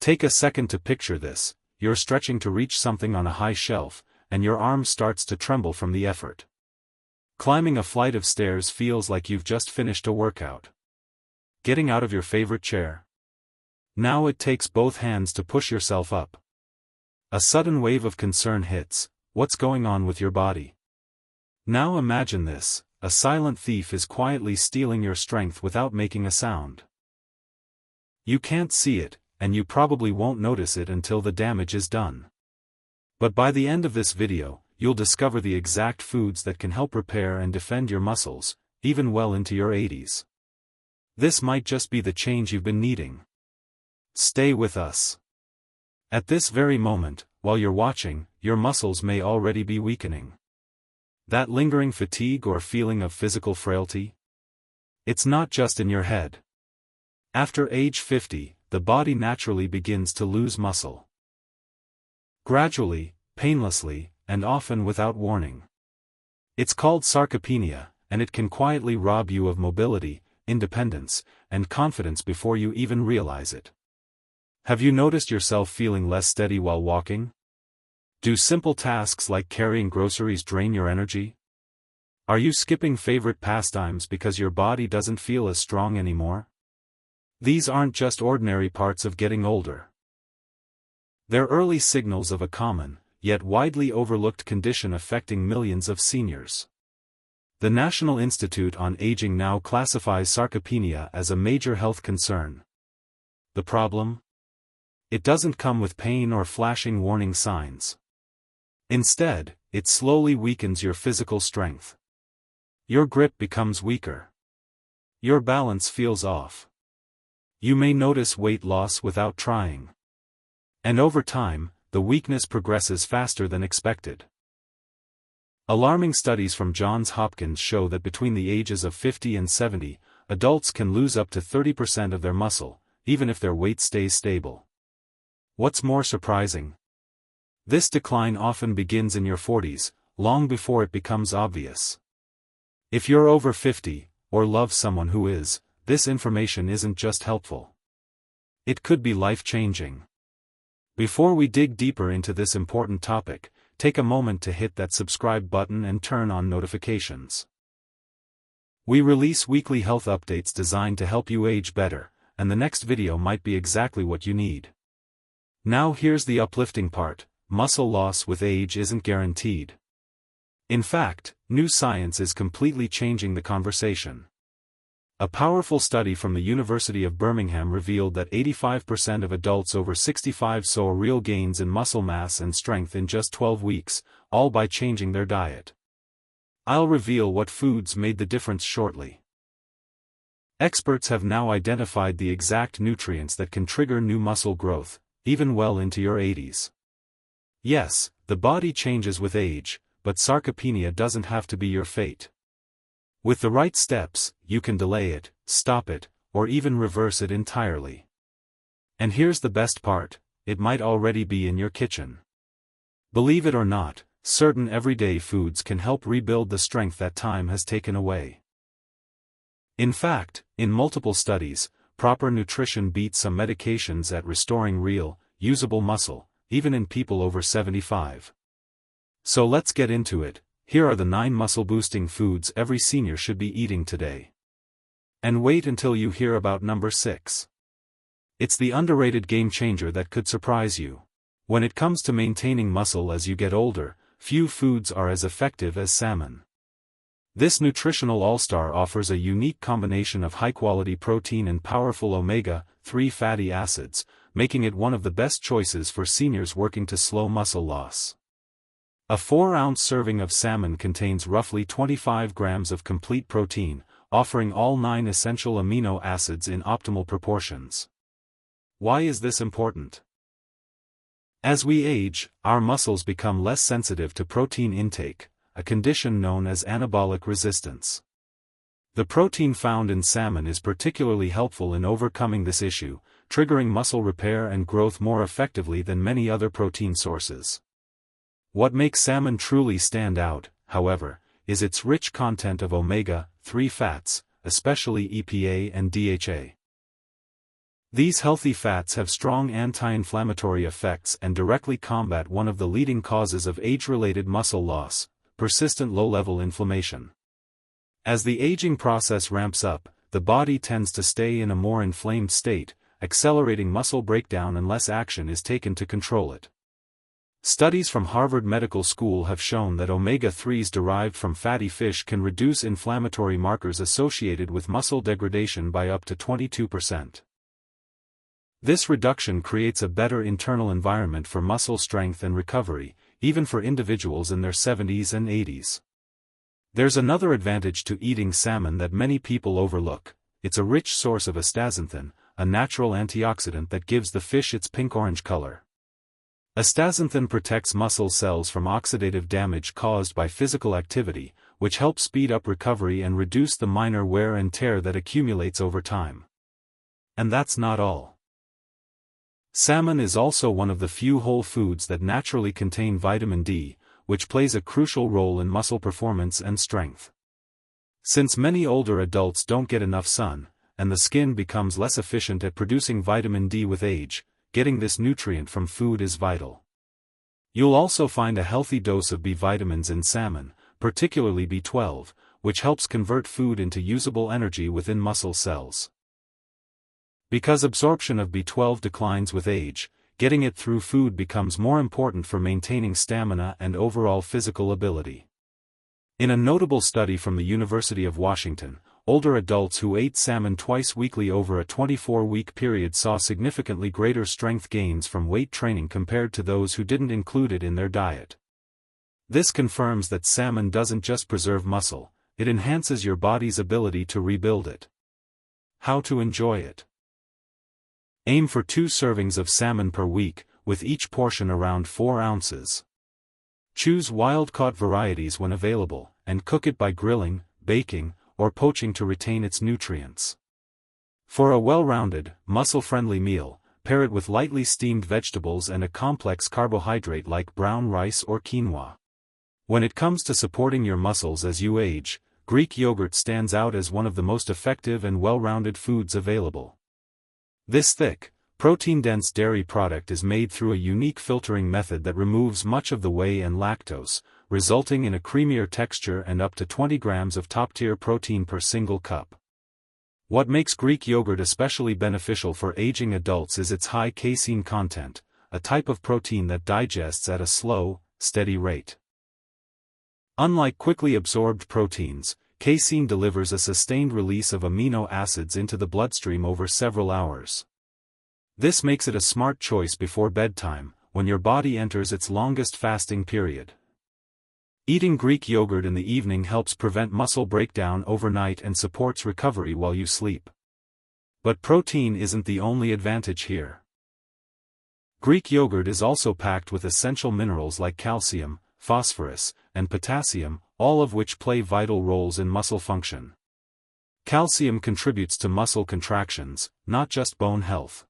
Take a second to picture this: you're stretching to reach something on a high shelf, and your arm starts to tremble from the effort. Climbing a flight of stairs feels like you've just finished a workout. Getting out of your favorite chair? Now it takes both hands to push yourself up. A sudden wave of concern hits. What's going on with your body? Now imagine this: a silent thief is quietly stealing your strength without making a sound. You can't see it, and you probably won't notice it until the damage is done. But by the end of this video, you'll discover the exact foods that can help repair and defend your muscles, even well into your 80s. This might just be the change you've been needing. Stay with us. At this very moment, while you're watching, your muscles may already be weakening. That lingering fatigue or feeling of physical frailty? It's not just in your head. After age 50, the body naturally begins to lose muscle. Gradually, painlessly, and often without warning. It's called sarcopenia, and it can quietly rob you of mobility, independence, and confidence before you even realize it. Have you noticed yourself feeling less steady while walking? Do simple tasks like carrying groceries drain your energy? Are you skipping favorite pastimes because your body doesn't feel as strong anymore? These aren't just ordinary parts of getting older. They're early signals of a common, yet widely overlooked condition affecting millions of seniors. The National Institute on Aging now classifies sarcopenia as a major health concern. The problem? It doesn't come with pain or flashing warning signs. Instead, it slowly weakens your physical strength. Your grip becomes weaker. Your balance feels off. You may notice weight loss without trying. And over time, the weakness progresses faster than expected. Alarming studies from Johns Hopkins show that between the ages of 50 and 70, adults can lose up to 30% of their muscle, even if their weight stays stable. What's more surprising? This decline often begins in your 40s, long before it becomes obvious. If you're over 50, or love someone who is, this information isn't just helpful. It could be life-changing. Before we dig deeper into this important topic, take a moment to hit that subscribe button and turn on notifications. We release weekly health updates designed to help you age better, and the next video might be exactly what you need. Now here's the uplifting part: muscle loss with age isn't guaranteed. In fact, new science is completely changing the conversation. A powerful study from the University of Birmingham revealed that 85% of adults over 65 saw real gains in muscle mass and strength in just 12 weeks, all by changing their diet. I'll reveal what foods made the difference shortly. Experts have now identified the exact nutrients that can trigger new muscle growth, even well into your 80s. Yes, the body changes with age, but sarcopenia doesn't have to be your fate. With the right steps, you can delay it, stop it, or even reverse it entirely. And here's the best part: it might already be in your kitchen. Believe it or not, certain everyday foods can help rebuild the strength that time has taken away. In fact, in multiple studies, proper nutrition beats some medications at restoring real, usable muscle, even in people over 75. So let's get into it. Here are the 9 muscle-boosting foods every senior should be eating today. And wait until you hear about number 6. It's the underrated game-changer that could surprise you. When it comes to maintaining muscle as you get older, few foods are as effective as salmon. This nutritional all-star offers a unique combination of high-quality protein and powerful omega-3 fatty acids, making it one of the best choices for seniors working to slow muscle loss. A 4-ounce serving of salmon contains roughly 25 grams of complete protein, offering all 9 essential amino acids in optimal proportions. Why is this important? As we age, our muscles become less sensitive to protein intake, a condition known as anabolic resistance. The protein found in salmon is particularly helpful in overcoming this issue, triggering muscle repair and growth more effectively than many other protein sources. What makes salmon truly stand out, however, is its rich content of omega-3 fats, especially EPA and DHA. These healthy fats have strong anti-inflammatory effects and directly combat one of the leading causes of age-related muscle loss, persistent low-level inflammation. As the aging process ramps up, the body tends to stay in a more inflamed state, accelerating muscle breakdown unless action is taken to control it. Studies from Harvard Medical School have shown that omega-3s derived from fatty fish can reduce inflammatory markers associated with muscle degradation by up to 22%. This reduction creates a better internal environment for muscle strength and recovery, even for individuals in their 70s and 80s. There's another advantage to eating salmon that many people overlook: it's a rich source of astaxanthin, a natural antioxidant that gives the fish its pink-orange color. Astaxanthin protects muscle cells from oxidative damage caused by physical activity, which helps speed up recovery and reduce the minor wear and tear that accumulates over time. And that's not all. Salmon is also one of the few whole foods that naturally contain vitamin D, which plays a crucial role in muscle performance and strength. Since many older adults don't get enough sun, and the skin becomes less efficient at producing vitamin D with age, getting this nutrient from food is vital. You'll also find a healthy dose of B vitamins in salmon, particularly B12, which helps convert food into usable energy within muscle cells. Because absorption of B12 declines with age, getting it through food becomes more important for maintaining stamina and overall physical ability. In a notable study from the University of Washington, older adults who ate salmon twice weekly over a 24-week period saw significantly greater strength gains from weight training compared to those who didn't include it in their diet. This confirms that salmon doesn't just preserve muscle, it enhances your body's ability to rebuild it. How to enjoy it? Aim for 2 servings of salmon per week, with each portion around 4 ounces. Choose wild-caught varieties when available, and cook it by grilling, baking, or poaching to retain its nutrients. For a well-rounded, muscle-friendly meal, pair it with lightly steamed vegetables and a complex carbohydrate like brown rice or quinoa. When it comes to supporting your muscles as you age, Greek yogurt stands out as one of the most effective and well-rounded foods available. This thick, protein-dense dairy product is made through a unique filtering method that removes much of the whey and lactose, resulting in a creamier texture and up to 20 grams of top-tier protein per single cup. What makes Greek yogurt especially beneficial for aging adults is its high casein content, a type of protein that digests at a slow, steady rate. Unlike quickly absorbed proteins, casein delivers a sustained release of amino acids into the bloodstream over several hours. This makes it a smart choice before bedtime, when your body enters its longest fasting period. Eating Greek yogurt in the evening helps prevent muscle breakdown overnight and supports recovery while you sleep. But protein isn't the only advantage here. Greek yogurt is also packed with essential minerals like calcium, phosphorus, and potassium, all of which play vital roles in muscle function. Calcium contributes to muscle contractions, not just bone health.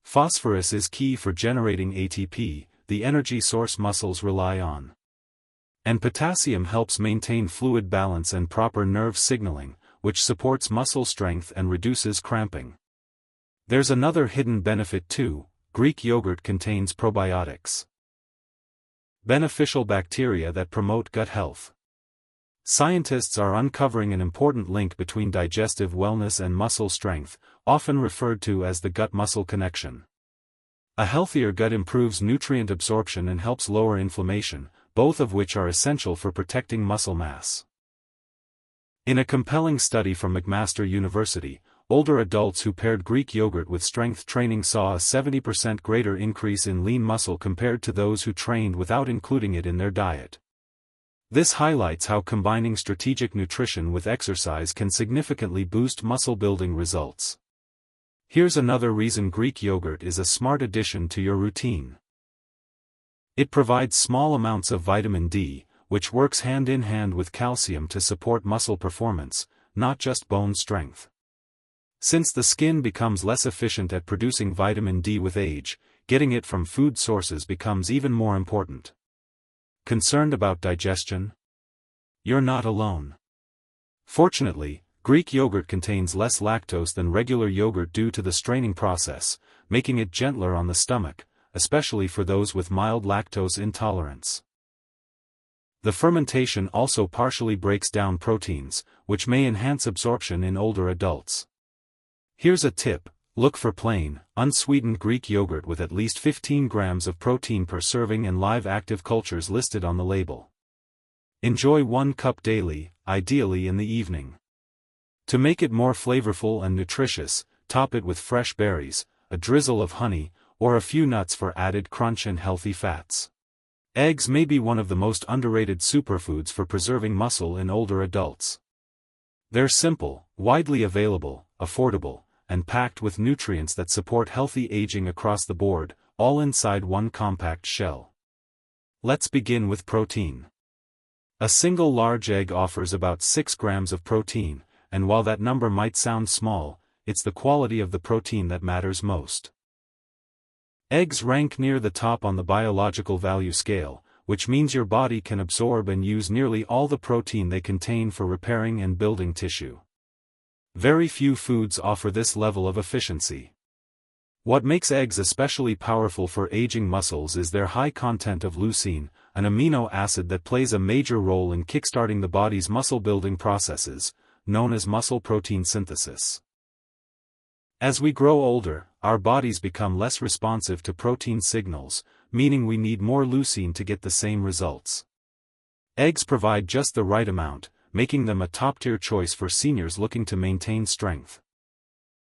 Phosphorus is key for generating ATP, the energy source muscles rely on. And potassium helps maintain fluid balance and proper nerve signaling, which supports muscle strength and reduces cramping. There's another hidden benefit too: Greek yogurt contains probiotics, beneficial bacteria that promote gut health. Scientists are uncovering an important link between digestive wellness and muscle strength, often referred to as the gut-muscle connection. A healthier gut improves nutrient absorption and helps lower inflammation, both of which are essential for protecting muscle mass. In a compelling study from McMaster University, older adults who paired Greek yogurt with strength training saw a 70% greater increase in lean muscle compared to those who trained without including it in their diet. This highlights how combining strategic nutrition with exercise can significantly boost muscle-building results. Here's another reason Greek yogurt is a smart addition to your routine. It provides small amounts of vitamin D, which works hand in hand with calcium to support muscle performance, not just bone strength. Since the skin becomes less efficient at producing vitamin D with age, getting it from food sources becomes even more important. Concerned about digestion? You're not alone. Fortunately, Greek yogurt contains less lactose than regular yogurt due to the straining process, making it gentler on the stomach, especially for those with mild lactose intolerance. The fermentation also partially breaks down proteins, which may enhance absorption in older adults. Here's a tip: look for plain, unsweetened Greek yogurt with at least 15 grams of protein per serving and live active cultures listed on the label. Enjoy 1 cup daily, ideally in the evening. To make it more flavorful and nutritious, top it with fresh berries, a drizzle of honey, or a few nuts for added crunch and healthy fats. Eggs may be one of the most underrated superfoods for preserving muscle in older adults. They're simple, widely available, affordable, and packed with nutrients that support healthy aging across the board, all inside one compact shell. Let's begin with protein. A single large egg offers about 6 grams of protein, and while that number might sound small, it's the quality of the protein that matters most. Eggs rank near the top on the biological value scale, which means your body can absorb and use nearly all the protein they contain for repairing and building tissue. Very few foods offer this level of efficiency. What makes eggs especially powerful for aging muscles is their high content of leucine, an amino acid that plays a major role in kickstarting the body's muscle-building processes, known as muscle protein synthesis. As we grow older, our bodies become less responsive to protein signals, meaning we need more leucine to get the same results. Eggs provide just the right amount, making them a top-tier choice for seniors looking to maintain strength.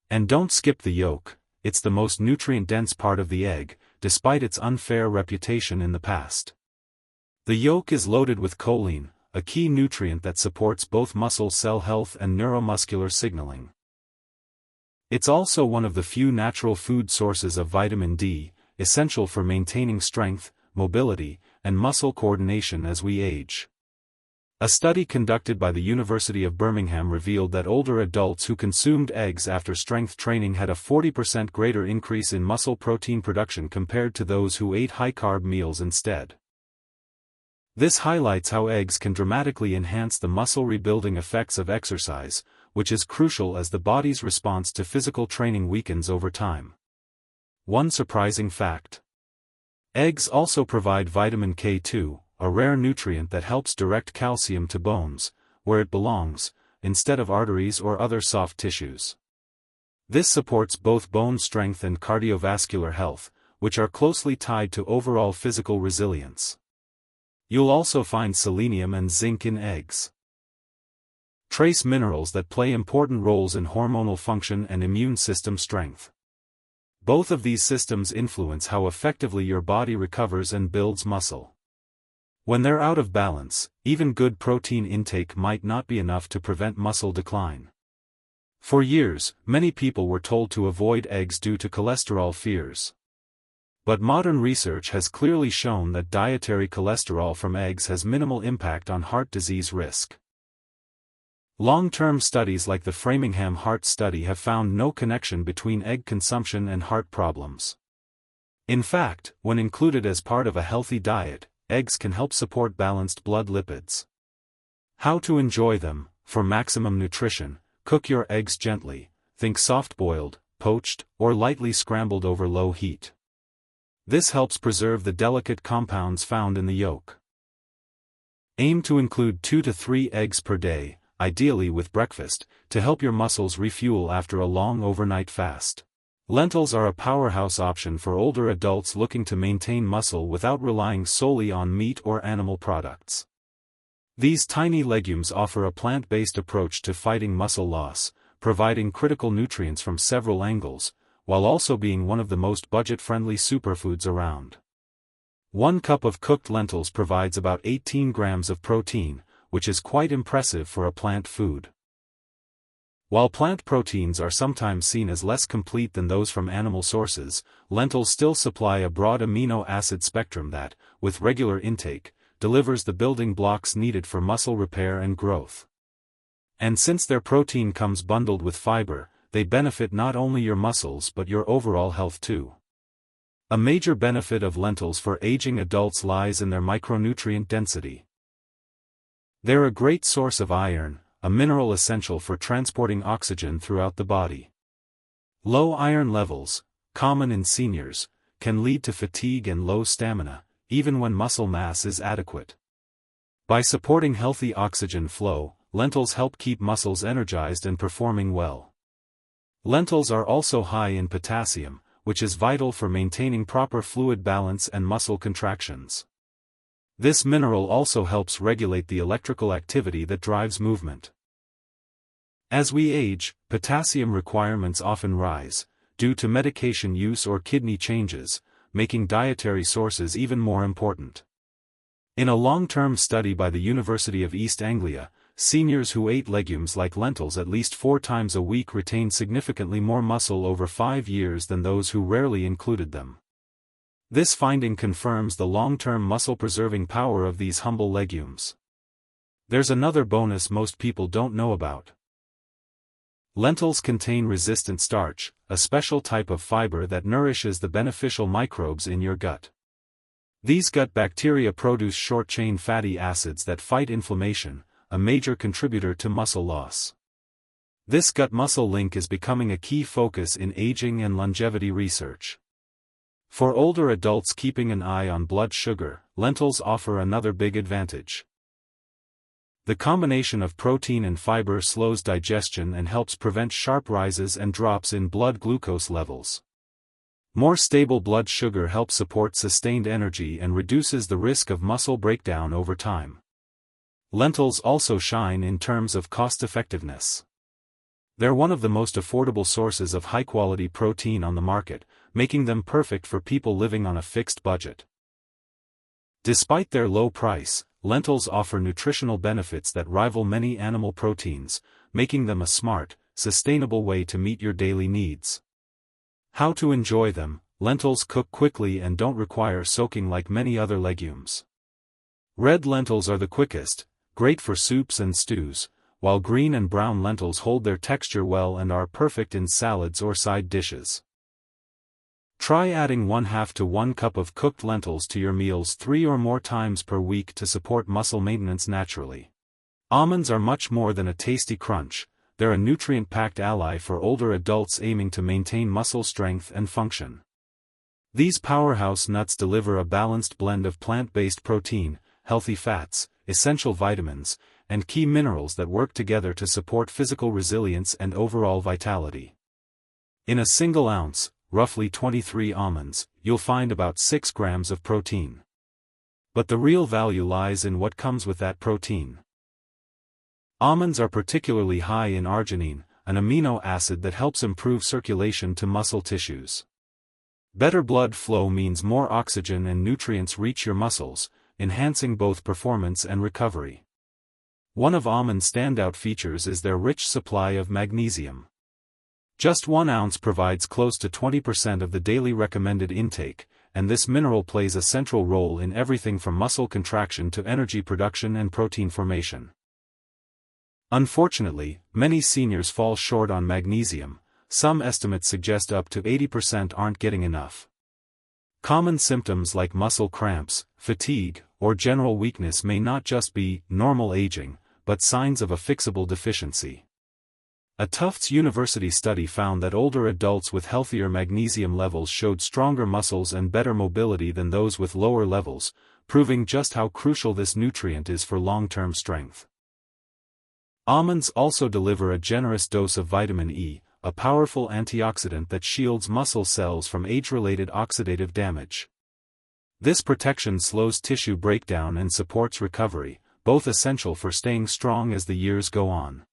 And don't skip the yolk, it's the most nutrient-dense part of the egg, despite its unfair reputation in the past. The yolk is loaded with choline, a key nutrient that supports both muscle cell health and neuromuscular signaling. It's also one of the few natural food sources of vitamin D, essential for maintaining strength, mobility, and muscle coordination as we age. A study conducted by the University of Birmingham revealed that older adults who consumed eggs after strength training had a 40% greater increase in muscle protein production compared to those who ate high-carb meals instead. This highlights how eggs can dramatically enhance the muscle rebuilding effects of exercise, which is crucial as the body's response to physical training weakens over time. One surprising fact: eggs also provide vitamin K2, a rare nutrient that helps direct calcium to bones, where it belongs, instead of arteries or other soft tissues. This supports both bone strength and cardiovascular health, which are closely tied to overall physical resilience. You'll also find selenium and zinc in eggs. Trace minerals that play important roles in hormonal function and immune system strength. Both of these systems influence how effectively your body recovers and builds muscle. When they're out of balance, even good protein intake might not be enough to prevent muscle decline. For years, many people were told to avoid eggs due to cholesterol fears. But modern research has clearly shown that dietary cholesterol from eggs has minimal impact on heart disease risk. Long-term studies like the Framingham Heart Study have found no connection between egg consumption and heart problems. In fact, when included as part of a healthy diet, eggs can help support balanced blood lipids. How to enjoy them: for maximum nutrition, cook your eggs gently, think soft-boiled, poached, or lightly scrambled over low heat. This helps preserve the delicate compounds found in the yolk. Aim to include 2 to 3 eggs per day, ideally with breakfast, to help your muscles refuel after a long overnight fast. Lentils are a powerhouse option for older adults looking to maintain muscle without relying solely on meat or animal products. These tiny legumes offer a plant-based approach to fighting muscle loss, providing critical nutrients from several angles, while also being one of the most budget-friendly superfoods around. 1 cup of cooked lentils provides about 18 grams of protein, which is quite impressive for a plant food. While plant proteins are sometimes seen as less complete than those from animal sources, lentils still supply a broad amino acid spectrum that, with regular intake, delivers the building blocks needed for muscle repair and growth. And since their protein comes bundled with fiber, they benefit not only your muscles but your overall health too. A major benefit of lentils for aging adults lies in their micronutrient density. They're a great source of iron, a mineral essential for transporting oxygen throughout the body. Low iron levels, common in seniors, can lead to fatigue and low stamina, even when muscle mass is adequate. By supporting healthy oxygen flow, lentils help keep muscles energized and performing well. Lentils are also high in potassium, which is vital for maintaining proper fluid balance and muscle contractions. This mineral also helps regulate the electrical activity that drives movement. As we age, potassium requirements often rise, due to medication use or kidney changes, making dietary sources even more important. In a long-term study by the University of East Anglia, seniors who ate legumes like lentils at least 4 times a week retained significantly more muscle over 5 years than those who rarely included them. This finding confirms the long-term muscle-preserving power of these humble legumes. There's another bonus most people don't know about. Lentils contain resistant starch, a special type of fiber that nourishes the beneficial microbes in your gut. These gut bacteria produce short-chain fatty acids that fight inflammation, a major contributor to muscle loss. This gut-muscle link is becoming a key focus in aging and longevity research. For older adults keeping an eye on blood sugar, lentils offer another big advantage. The combination of protein and fiber slows digestion and helps prevent sharp rises and drops in blood glucose levels. More stable blood sugar helps support sustained energy and reduces the risk of muscle breakdown over time. Lentils also shine in terms of cost-effectiveness. They're one of the most affordable sources of high-quality protein on the market, making them perfect for people living on a fixed budget. Despite their low price, lentils offer nutritional benefits that rival many animal proteins, making them a smart, sustainable way to meet your daily needs. How to enjoy them: lentils cook quickly and don't require soaking like many other legumes. Red lentils are the quickest, great for soups and stews, while green and brown lentils hold their texture well and are perfect in salads or side dishes. Try adding 1/2 to 1 cup of cooked lentils to your meals 3 or more times per week to support muscle maintenance naturally. Almonds are much more than a tasty crunch, they're a nutrient-packed ally for older adults aiming to maintain muscle strength and function. These powerhouse nuts deliver a balanced blend of plant-based protein, healthy fats, essential vitamins, and key minerals that work together to support physical resilience and overall vitality. In a single ounce, roughly 23 almonds, you'll find about 6 grams of protein. But the real value lies in what comes with that protein. Almonds are particularly high in arginine, an amino acid that helps improve circulation to muscle tissues. Better blood flow means more oxygen and nutrients reach your muscles, enhancing both performance and recovery. One of almonds' standout features is their rich supply of magnesium. Just 1 ounce provides close to 20% of the daily recommended intake, and this mineral plays a central role in everything from muscle contraction to energy production and protein formation. Unfortunately, many seniors fall short on magnesium. Some estimates suggest up to 80% aren't getting enough. Common symptoms like muscle cramps, fatigue, or general weakness may not just be normal aging, but signs of a fixable deficiency. A Tufts University study found that older adults with healthier magnesium levels showed stronger muscles and better mobility than those with lower levels, proving just how crucial this nutrient is for long-term strength. Almonds also deliver a generous dose of vitamin E, a powerful antioxidant that shields muscle cells from age-related oxidative damage. This protection slows tissue breakdown and supports recovery, both essential for staying strong as the years go on.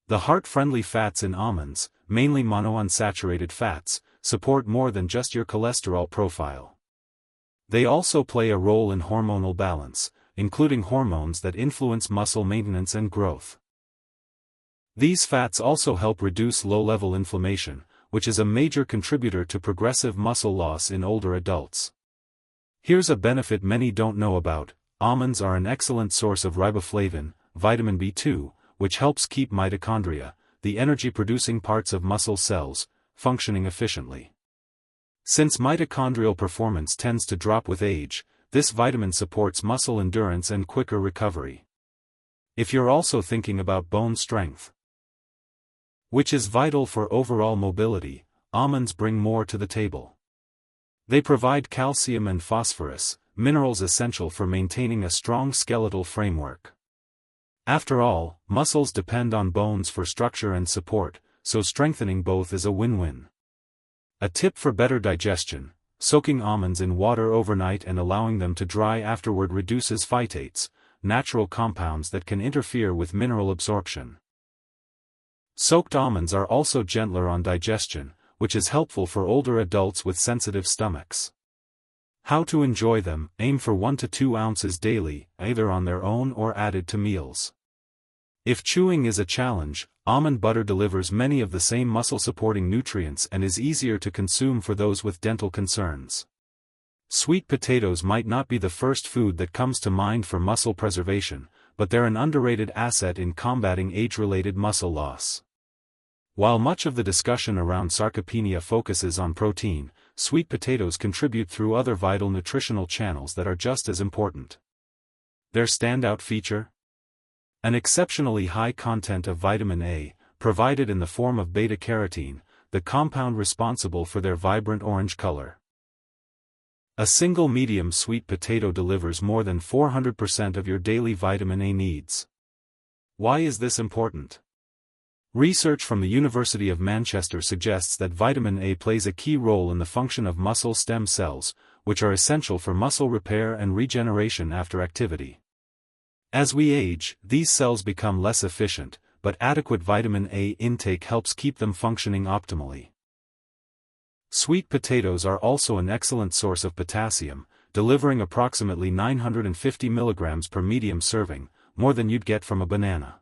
The heart-friendly fats in almonds, mainly monounsaturated fats, support more than just your cholesterol profile. They also play a role in hormonal balance, including hormones that influence muscle maintenance and growth. These fats also help reduce low-level inflammation, which is a major contributor to progressive muscle loss in older adults. Here's a benefit many don't know about: almonds are an excellent source of riboflavin, vitamin B2, which helps keep mitochondria, the energy-producing parts of muscle cells, functioning efficiently. Since mitochondrial performance tends to drop with age, this vitamin supports muscle endurance and quicker recovery. If you're also thinking about bone strength, which is vital for overall mobility, almonds bring more to the table. They provide calcium and phosphorus, minerals essential for maintaining a strong skeletal framework. After all, muscles depend on bones for structure and support, so strengthening both is a win-win. A tip for better digestion: soaking almonds in water overnight and allowing them to dry afterward reduces phytates, natural compounds that can interfere with mineral absorption. Soaked almonds are also gentler on digestion, which is helpful for older adults with sensitive stomachs. How to enjoy them: aim for 1 to 2 ounces daily, either on their own or added to meals. If chewing is a challenge, almond butter delivers many of the same muscle-supporting nutrients and is easier to consume for those with dental concerns. Sweet potatoes might not be the first food that comes to mind for muscle preservation, but they're an underrated asset in combating age-related muscle loss. While much of the discussion around sarcopenia focuses on protein, sweet potatoes contribute through other vital nutritional channels that are just as important. Their standout feature? An exceptionally high content of vitamin A, provided in the form of beta-carotene, the compound responsible for their vibrant orange color. A single medium sweet potato delivers more than 400% of your daily vitamin A needs. Why is this important? Research from the University of Manchester suggests that vitamin A plays a key role in the function of muscle stem cells, which are essential for muscle repair and regeneration after activity. As we age, these cells become less efficient, but adequate vitamin A intake helps keep them functioning optimally. Sweet potatoes are also an excellent source of potassium, delivering approximately 950 mg per medium serving, more than you'd get from a banana.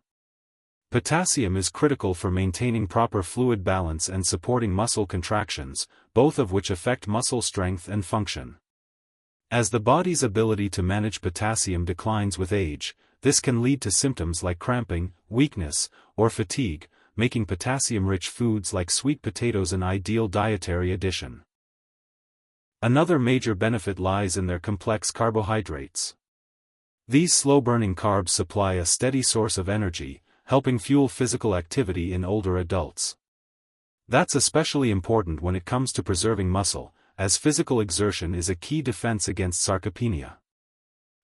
Potassium is critical for maintaining proper fluid balance and supporting muscle contractions, both of which affect muscle strength and function. As the body's ability to manage potassium declines with age, this can lead to symptoms like cramping, weakness, or fatigue, making potassium-rich foods like sweet potatoes an ideal dietary addition. Another major benefit lies in their complex carbohydrates. These slow-burning carbs supply a steady source of energy, helping fuel physical activity in older adults. That's especially important when it comes to preserving muscle, as physical exertion is a key defense against sarcopenia.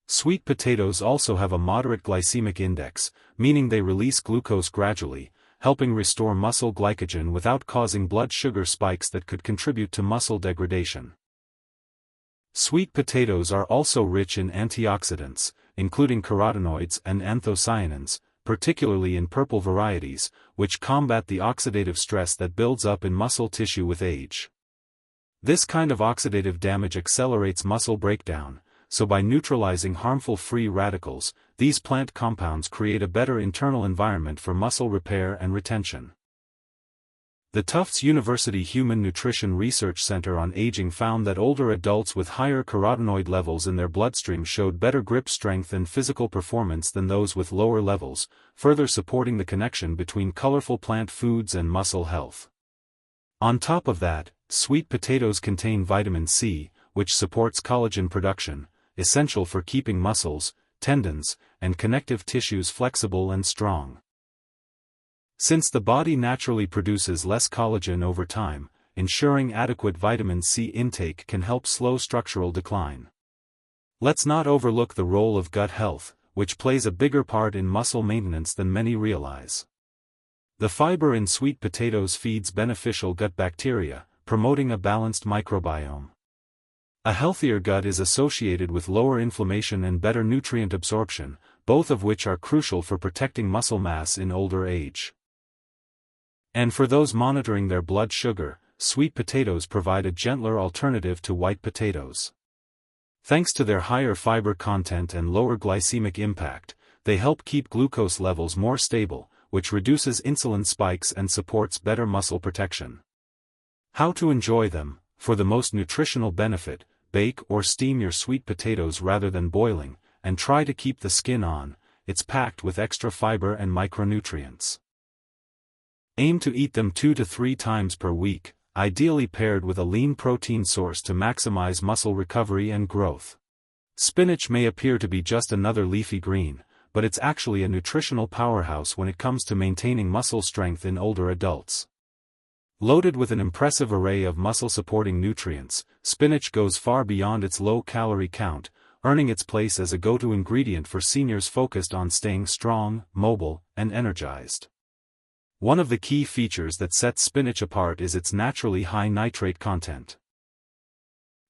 Sweet potatoes also have a moderate glycemic index, meaning they release glucose gradually, helping restore muscle glycogen without causing blood sugar spikes that could contribute to muscle degradation. Sweet potatoes are also rich in antioxidants, including carotenoids and anthocyanins, particularly in purple varieties, which combat the oxidative stress that builds up in muscle tissue with age. This kind of oxidative damage accelerates muscle breakdown, so by neutralizing harmful free radicals, these plant compounds create a better internal environment for muscle repair and retention. The Tufts University Human Nutrition Research Center on Aging found that older adults with higher carotenoid levels in their bloodstream showed better grip strength and physical performance than those with lower levels, further supporting the connection between colorful plant foods and muscle health. On top of that, sweet potatoes contain vitamin C, which supports collagen production, essential for keeping muscles, tendons, and connective tissues flexible and strong. Since the body naturally produces less collagen over time, ensuring adequate vitamin C intake can help slow structural decline. Let's not overlook the role of gut health, which plays a bigger part in muscle maintenance than many realize. The fiber in sweet potatoes feeds beneficial gut bacteria, promoting a balanced microbiome. A healthier gut is associated with lower inflammation and better nutrient absorption, both of which are crucial for protecting muscle mass in older age. And for those monitoring their blood sugar, sweet potatoes provide a gentler alternative to white potatoes. Thanks to their higher fiber content and lower glycemic impact, they help keep glucose levels more stable, which reduces insulin spikes and supports better muscle protection. How to enjoy them? For the most nutritional benefit, bake or steam your sweet potatoes rather than boiling, and try to keep the skin on. It's packed with extra fiber and micronutrients. Aim to eat them 2 to 3 times per week, ideally paired with a lean protein source to maximize muscle recovery and growth. Spinach may appear to be just another leafy green, but it's actually a nutritional powerhouse when it comes to maintaining muscle strength in older adults. Loaded with an impressive array of muscle-supporting nutrients, spinach goes far beyond its low-calorie count, earning its place as a go-to ingredient for seniors focused on staying strong, mobile, and energized. One of the key features that sets spinach apart is its naturally high nitrate content.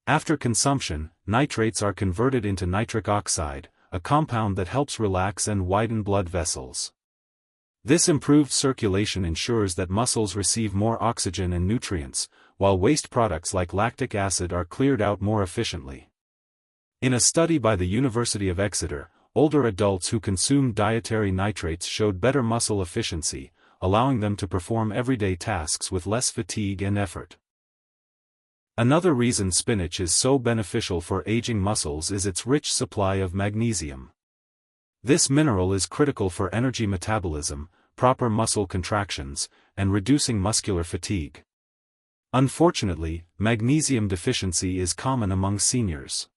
After consumption, nitrates are converted into nitric oxide, a compound that helps relax and widen blood vessels. This improved circulation ensures that muscles receive more oxygen and nutrients, while waste products like lactic acid are cleared out more efficiently. In a study by the University of Exeter, older adults who consumed dietary nitrates showed better muscle efficiency, allowing them to perform everyday tasks with less fatigue and effort. Another reason spinach is so beneficial for aging muscles is its rich supply of magnesium. This mineral is critical for energy metabolism, proper muscle contractions, and reducing muscular fatigue. Unfortunately, magnesium deficiency is common among seniors.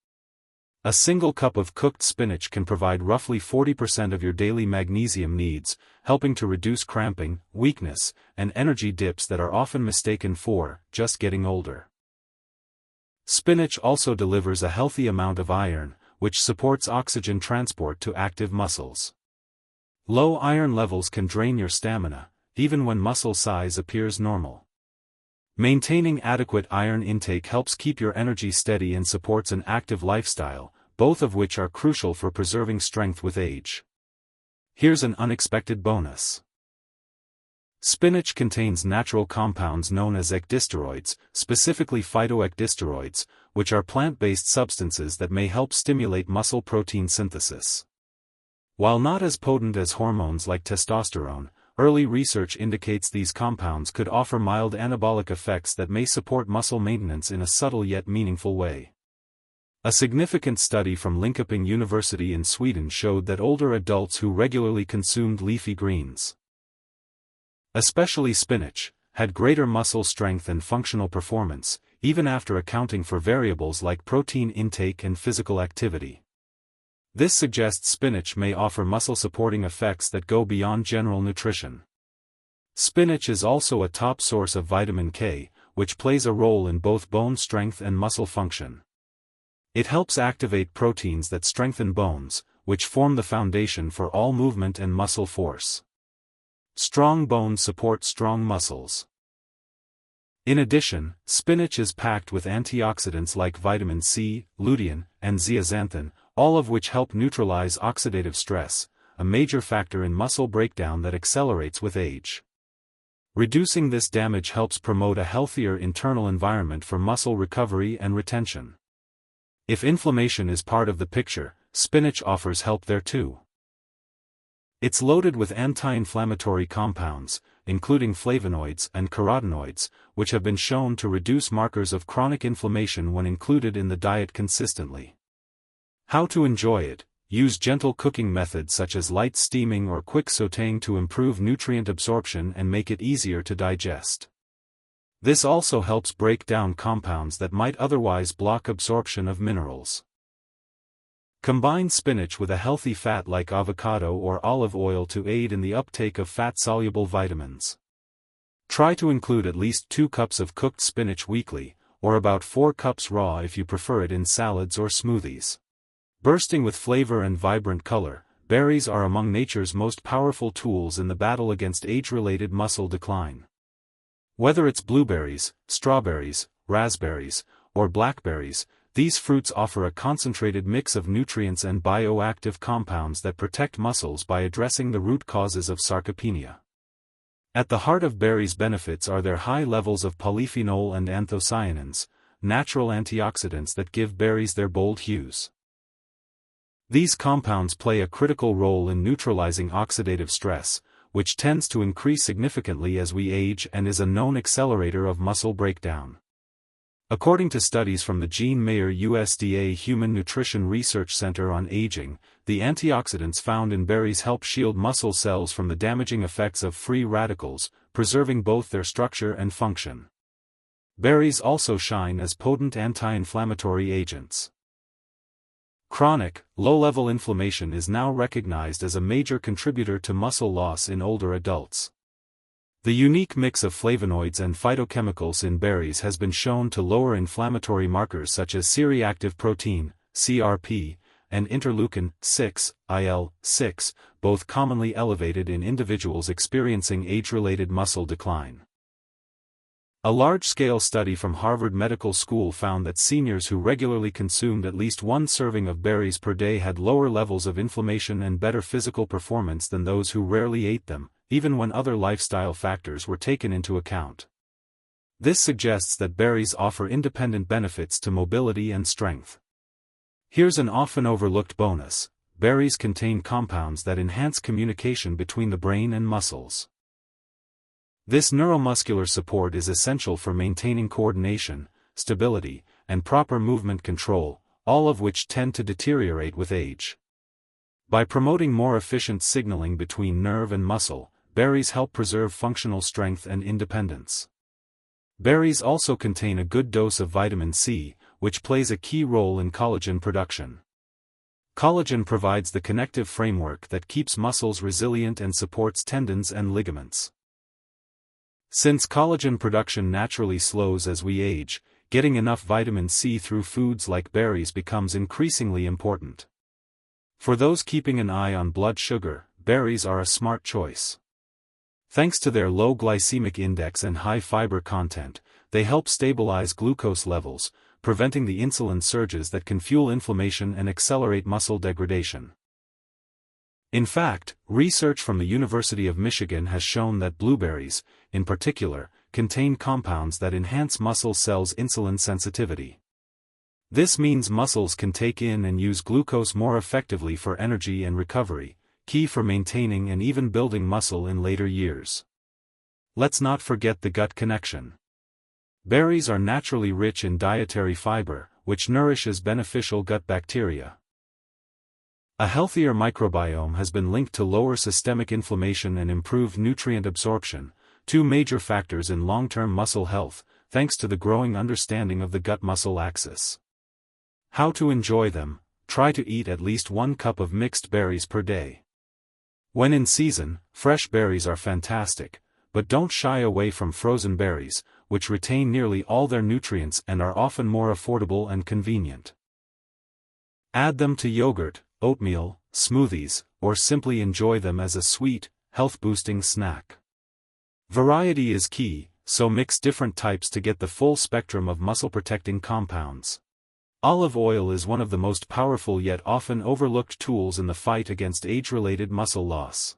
A single cup of cooked spinach can provide roughly 40% of your daily magnesium needs, helping to reduce cramping, weakness, and energy dips that are often mistaken for just getting older. Spinach also delivers a healthy amount of iron, which supports oxygen transport to active muscles. Low iron levels can drain your stamina, even when muscle size appears normal. Maintaining adequate iron intake helps keep your energy steady and supports an active lifestyle, both of which are crucial for preserving strength with age. Here's an unexpected bonus. Spinach contains natural compounds known as ecdysteroids, specifically phytoecdysteroids, which are plant-based substances that may help stimulate muscle protein synthesis. While not as potent as hormones like testosterone, early research indicates these compounds could offer mild anabolic effects that may support muscle maintenance in a subtle yet meaningful way. A significant study from Linköping University in Sweden showed that older adults who regularly consumed leafy greens, especially spinach, had greater muscle strength and functional performance, even after accounting for variables like protein intake and physical activity. This suggests spinach may offer muscle-supporting effects that go beyond general nutrition. Spinach is also a top source of vitamin K, which plays a role in both bone strength and muscle function. It helps activate proteins that strengthen bones, which form the foundation for all movement and muscle force. Strong bones support strong muscles. In addition, spinach is packed with antioxidants like vitamin C, lutein, and zeaxanthin, all of which help neutralize oxidative stress, a major factor in muscle breakdown that accelerates with age. Reducing this damage helps promote a healthier internal environment for muscle recovery and retention. If inflammation is part of the picture, spinach offers help there too. It's loaded with anti-inflammatory compounds, including flavonoids and carotenoids, which have been shown to reduce markers of chronic inflammation when included in the diet consistently. How to enjoy it? Use gentle cooking methods such as light steaming or quick sautéing to improve nutrient absorption and make it easier to digest. This also helps break down compounds that might otherwise block absorption of minerals. Combine spinach with a healthy fat like avocado or olive oil to aid in the uptake of fat-soluble vitamins. Try to include at least 2 cups of cooked spinach weekly, or about 4 cups raw if you prefer it in salads or smoothies. Bursting with flavor and vibrant color, berries are among nature's most powerful tools in the battle against age-related muscle decline. Whether it's blueberries, strawberries, raspberries, or blackberries, these fruits offer a concentrated mix of nutrients and bioactive compounds that protect muscles by addressing the root causes of sarcopenia. At the heart of berries' benefits are their high levels of polyphenol and anthocyanins, natural antioxidants that give berries their bold hues. These compounds play a critical role in neutralizing oxidative stress, which tends to increase significantly as we age and is a known accelerator of muscle breakdown. According to studies from the Jean Mayer USDA Human Nutrition Research Center on Aging, the antioxidants found in berries help shield muscle cells from the damaging effects of free radicals, preserving both their structure and function. Berries also shine as potent anti-inflammatory agents. Chronic, low-level inflammation is now recognized as a major contributor to muscle loss in older adults. The unique mix of flavonoids and phytochemicals in berries has been shown to lower inflammatory markers such as C-reactive protein, CRP, and interleukin-6, IL-6, both commonly elevated in individuals experiencing age-related muscle decline. A large-scale study from Harvard Medical School found that seniors who regularly consumed at least one serving of berries per day had lower levels of inflammation and better physical performance than those who rarely ate them, even when other lifestyle factors were taken into account. This suggests that berries offer independent benefits to mobility and strength. Here's an often overlooked bonus: berries contain compounds that enhance communication between the brain and muscles. This neuromuscular support is essential for maintaining coordination, stability, and proper movement control, all of which tend to deteriorate with age. By promoting more efficient signaling between nerve and muscle, berries help preserve functional strength and independence. Berries also contain a good dose of vitamin C, which plays a key role in collagen production. Collagen provides the connective framework that keeps muscles resilient and supports tendons and ligaments. Since collagen production naturally slows as we age, getting enough vitamin C through foods like berries becomes increasingly important. For those keeping an eye on blood sugar, berries are a smart choice. Thanks to their low glycemic index and high fiber content, they help stabilize glucose levels, preventing the insulin surges that can fuel inflammation and accelerate muscle degradation. In fact, research from the University of Michigan has shown that blueberries, in particular, contain compounds that enhance muscle cells' insulin sensitivity. This means muscles can take in and use glucose more effectively for energy and recovery, key for maintaining and even building muscle in later years. Let's not forget the gut connection. Berries are naturally rich in dietary fiber, which nourishes beneficial gut bacteria. A healthier microbiome has been linked to lower systemic inflammation and improved nutrient absorption, two major factors in long-term muscle health, thanks to the growing understanding of the gut-muscle axis. How to enjoy them: try to eat at least 1 cup of mixed berries per day. When in season, fresh berries are fantastic, but don't shy away from frozen berries, which retain nearly all their nutrients and are often more affordable and convenient. Add them to yogurt, oatmeal, smoothies, or simply enjoy them as a sweet, health-boosting snack. Variety is key, so mix different types to get the full spectrum of muscle-protecting compounds. Olive oil is one of the most powerful yet often overlooked tools in the fight against age-related muscle loss.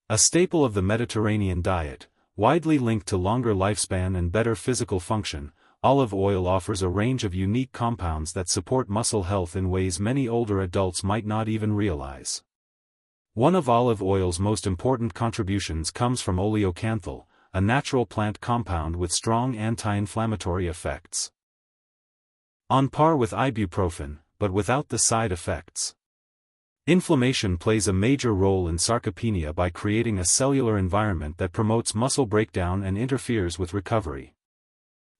A staple of the Mediterranean diet, widely linked to longer lifespan and better physical function, olive oil offers a range of unique compounds that support muscle health in ways many older adults might not even realize. One of olive oil's most important contributions comes from oleocanthal, a natural plant compound with strong anti-inflammatory effects. On par with ibuprofen, but without the side effects. Inflammation plays a major role in sarcopenia by creating a cellular environment that promotes muscle breakdown and interferes with recovery.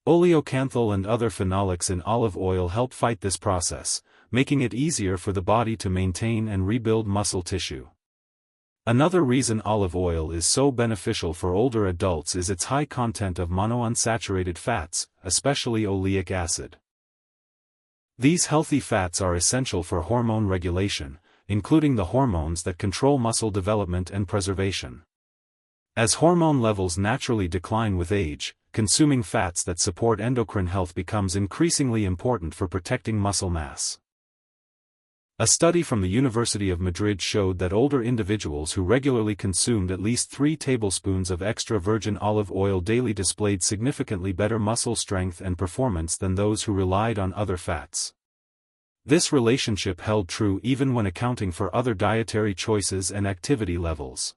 Oleocanthal and other phenolics in olive oil help fight this process, making it easier for the body to maintain and rebuild muscle tissue. Another reason olive oil is so beneficial for older adults is its high content of monounsaturated fats, especially oleic acid. These healthy fats are essential for hormone regulation, including the hormones that control muscle development and preservation. As hormone levels naturally decline with age, consuming fats that support endocrine health becomes increasingly important for protecting muscle mass. A study from the University of Madrid showed that older individuals who regularly consumed at least 3 tablespoons of extra virgin olive oil daily displayed significantly better muscle strength and performance than those who relied on other fats. This relationship held true even when accounting for other dietary choices and activity levels.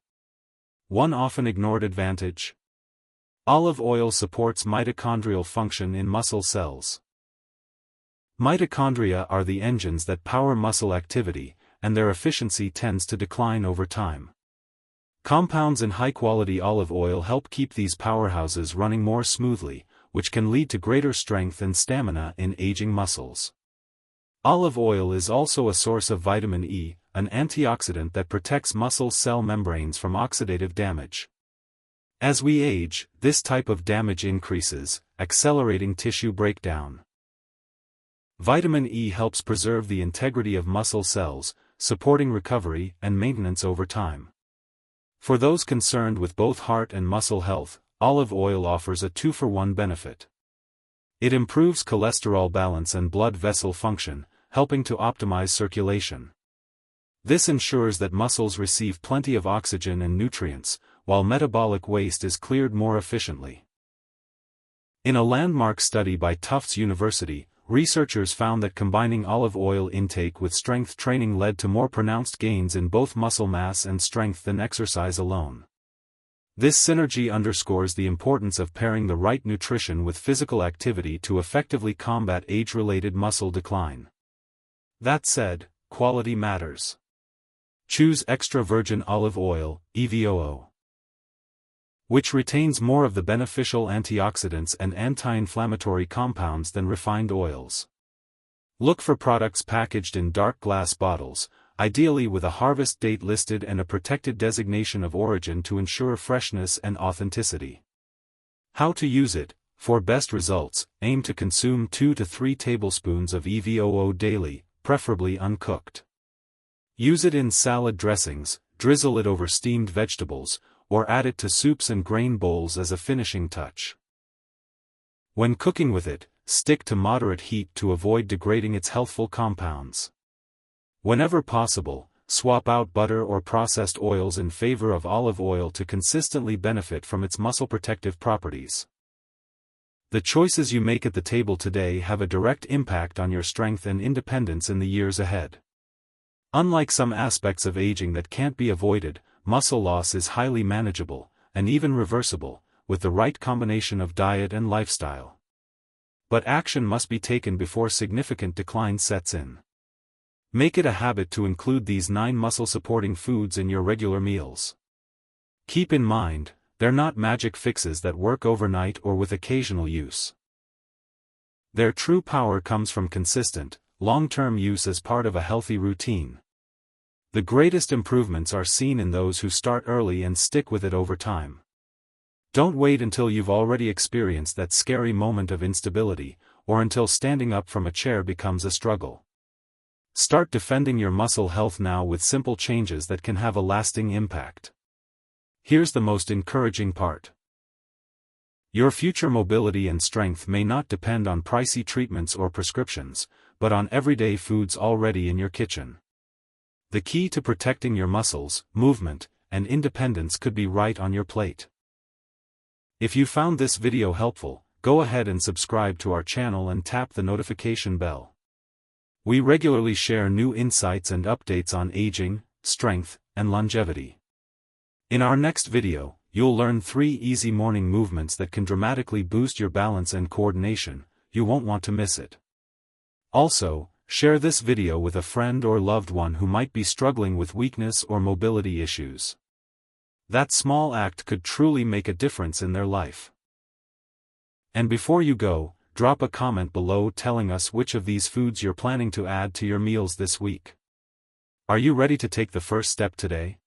One often ignored advantage: olive oil supports mitochondrial function in muscle cells. Mitochondria are the engines that power muscle activity, and their efficiency tends to decline over time. Compounds in high-quality olive oil help keep these powerhouses running more smoothly, which can lead to greater strength and stamina in aging muscles. Olive oil is also a source of vitamin E, an antioxidant that protects muscle cell membranes from oxidative damage. As we age, this type of damage increases, accelerating tissue breakdown. Vitamin E helps preserve the integrity of muscle cells, supporting recovery and maintenance over time. For those concerned with both heart and muscle health, olive oil offers a 2-for-1 benefit. It improves cholesterol balance and blood vessel function, helping to optimize circulation. This ensures that muscles receive plenty of oxygen and nutrients, while metabolic waste is cleared more efficiently. In a landmark study by Tufts University, researchers found that combining olive oil intake with strength training led to more pronounced gains in both muscle mass and strength than exercise alone. This synergy underscores the importance of pairing the right nutrition with physical activity to effectively combat age-related muscle decline. That said, quality matters. Choose extra virgin olive oil, EVOO, which retains more of the beneficial antioxidants and anti-inflammatory compounds than refined oils. Look for products packaged in dark glass bottles, ideally with a harvest date listed and a protected designation of origin to ensure freshness and authenticity. How to use it? For best results, aim to consume 2 to 3 tablespoons of EVOO daily, preferably uncooked. Use it in salad dressings, drizzle it over steamed vegetables, or add it to soups and grain bowls as a finishing touch. When cooking with it, stick to moderate heat to avoid degrading its healthful compounds. Whenever possible, swap out butter or processed oils in favor of olive oil to consistently benefit from its muscle protective properties. The choices you make at the table today have a direct impact on your strength and independence in the years ahead. Unlike some aspects of aging that can't be avoided, muscle loss is highly manageable, and even reversible, with the right combination of diet and lifestyle. But action must be taken before significant decline sets in. Make it a habit to include these 9 muscle-supporting foods in your regular meals. Keep in mind, they're not magic fixes that work overnight or with occasional use. Their true power comes from consistent, long-term use as part of a healthy routine. The greatest improvements are seen in those who start early and stick with it over time. Don't wait until you've already experienced that scary moment of instability, or until standing up from a chair becomes a struggle. Start defending your muscle health now with simple changes that can have a lasting impact. Here's the most encouraging part. Your future mobility and strength may not depend on pricey treatments or prescriptions, but on everyday foods already in your kitchen. The key to protecting your muscles, movement, and independence could be right on your plate. If you found this video helpful, go ahead and subscribe to our channel and tap the notification bell. We regularly share new insights and updates on aging, strength, and longevity. In our next video, you'll learn 3 easy morning movements that can dramatically boost your balance and coordination. You won't want to miss it. Also, share this video with a friend or loved one who might be struggling with weakness or mobility issues. That small act could truly make a difference in their life. And before you go, drop a comment below telling us which of these foods you're planning to add to your meals this week. Are you ready to take the first step today?